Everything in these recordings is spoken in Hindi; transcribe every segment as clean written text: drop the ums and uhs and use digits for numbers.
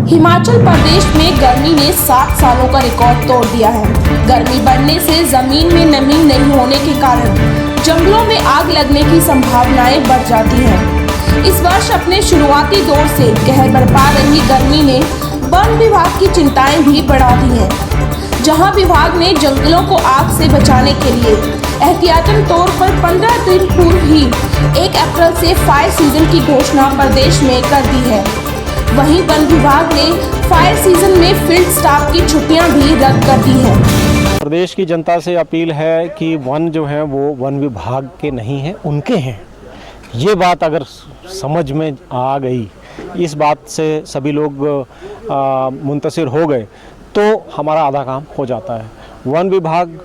हिमाचल प्रदेश में गर्मी ने 7 सालों का रिकॉर्ड तोड़ दिया है। गर्मी बढ़ने से जमीन में नमी नहीं होने के कारण जंगलों में आग लगने की संभावनाएं बढ़ जाती हैं। इस वर्ष अपने शुरुआती दौर से कहर बरपा रही गर्मी ने वन विभाग की चिंताएं भी बढ़ा दी हैं। जहां विभाग ने जंगलों को आग से बचाने के लिए एहतियातन तौर पर 15 दिन पूर्व ही 1 अप्रैल से फायर सीजन की घोषणा प्रदेश में कर दी है। वहीं वन विभाग ने फायर सीजन में फील्ड स्टाफ की छुट्टियां भी रद्द कर दी हैं। प्रदेश की जनता से अपील है कि वन जो है वो वन विभाग के नहीं हैं, उनके हैं। ये बात अगर समझ में आ गई, इस बात से सभी लोग मुंतसिर हो गए तो हमारा आधा काम हो जाता है। वन विभाग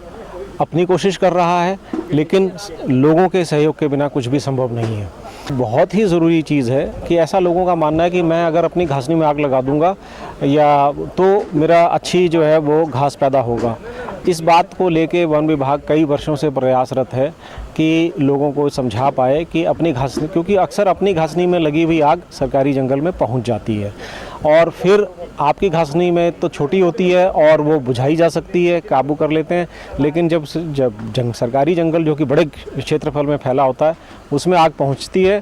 अपनी कोशिश कर रहा है, लेकिन लोगों के सहयोग के बिना कुछ भी संभव नहीं है। बहुत ही ज़रूरी चीज़ है कि ऐसा लोगों का मानना है कि मैं अगर अपनी घासनी में आग लगा दूंगा या तो मेरा अच्छी जो है वो घास पैदा होगा। इस बात को लेके वन विभाग कई वर्षों से प्रयासरत है कि लोगों को समझा पाए कि अपनी घासनी, क्योंकि अक्सर अपनी घासनी में लगी हुई आग सरकारी जंगल में पहुंच जाती है और फिर आपकी घासनी में तो छोटी होती है और वो बुझाई जा सकती है, काबू कर लेते हैं। लेकिन जब सरकारी जंगल जो कि बड़े क्षेत्रफल में फैला होता है उसमें आग पहुंचती है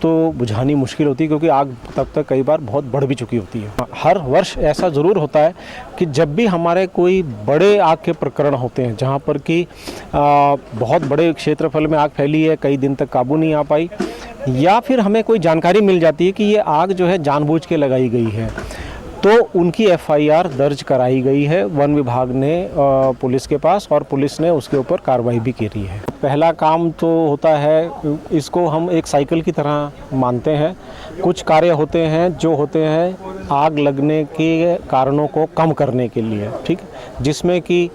तो बुझानी मुश्किल होती है, क्योंकि आग तब तक कई बार बहुत बढ़ भी चुकी होती है। हर वर्ष ऐसा ज़रूर होता है कि जब भी हमारे कोई बड़े आग के प्रकरण होते हैं जहाँ पर कि बहुत बड़े क्षेत्रफल में आग फैली है, कई दिन तक काबू नहीं आ पाई, या फिर हमें कोई जानकारी मिल जाती है कि ये आग जो है जानबूझ के लगाई गई है, तो उनकी FIR दर्ज कराई गई है वन विभाग ने पुलिस के पास, और पुलिस ने उसके ऊपर कार्रवाई भी करी है। पहला काम तो होता है, इसको हम एक साइकिल की तरह मानते हैं। कुछ कार्य होते हैं जो होते हैं आग लगने के कारणों को कम करने के लिए, ठीक, जिसमें कि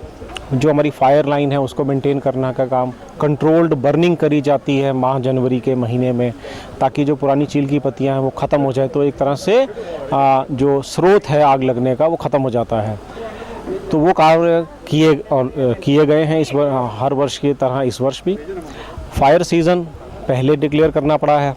जो हमारी फायर लाइन है उसको मेंटेन करना का काम, कंट्रोल्ड बर्निंग करी जाती है माह जनवरी के महीने में, ताकि जो पुरानी चील की पत्तियां हैं वो ख़त्म हो जाए, तो एक तरह से जो स्रोत है आग लगने का वो ख़त्म हो जाता है। तो वो कार्य किए गए हैं हर वर्ष की तरह इस वर्ष भी। फायर सीज़न पहले डिक्लेयर करना पड़ा है,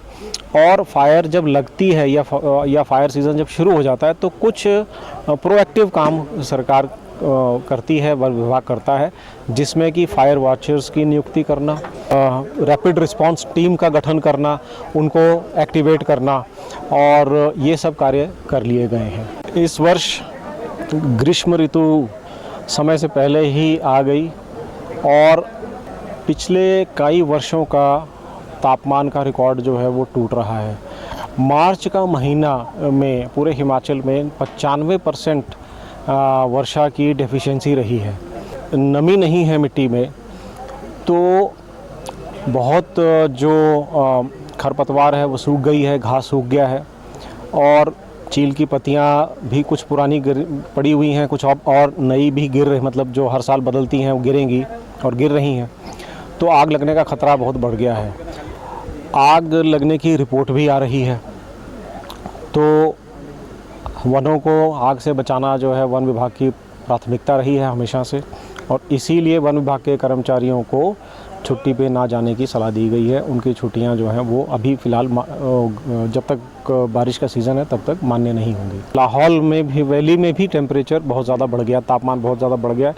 और फायर जब लगती है या फायर सीज़न जब शुरू हो जाता है तो कुछ प्रोएक्टिव काम सरकार करती है, वन विभाग करता है, जिसमें कि फायर वॉचर्स की नियुक्ति करना, रैपिड रिस्पांस टीम का गठन करना, उनको एक्टिवेट करना, और ये सब कार्य कर लिए गए हैं। इस वर्ष ग्रीष्म ऋतु समय से पहले ही आ गई और पिछले कई वर्षों का तापमान का रिकॉर्ड जो है वो टूट रहा है। मार्च का महीना में पूरे हिमाचल में 95% वर्षा की डेफिशिएंसी रही है। नमी नहीं है मिट्टी में, तो बहुत जो खरपतवार है वो सूख गई है, घास सूख गया है, और चील की पत्तियां भी कुछ पुरानी पड़ी हुई हैं, कुछ और नई भी गिर रही, मतलब जो हर साल बदलती हैं वो गिरेंगी और गिर रही हैं, तो आग लगने का ख़तरा बहुत बढ़ गया है। आग लगने की रिपोर्ट भी आ रही है, तो वनों को आग से बचाना जो है वन विभाग की प्राथमिकता रही है हमेशा से, और इसीलिए वन विभाग के कर्मचारियों को छुट्टी पे ना जाने की सलाह दी गई है। उनकी छुट्टियां जो हैं वो अभी फ़िलहाल जब तक बारिश का सीज़न है तब तक मान्य नहीं होंगी। लाहौल में भी, वैली में भी टेम्परेचर बहुत ज़्यादा बढ़ गया, तापमान बहुत ज़्यादा बढ़ गया,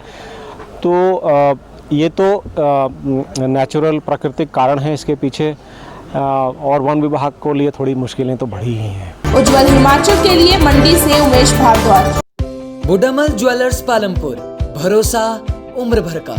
तो ये तो नेचुरल प्राकृतिक कारण है इसके पीछे, और वन विभाग को लिए थोड़ी मुश्किलें तो बढ़ी ही हैं। उज्जवल हिमाचल के लिए मंडी से उमेश भारद्वाज। बुडामल ज्वेलर्स पालमपुर, भरोसा उम्र भर का।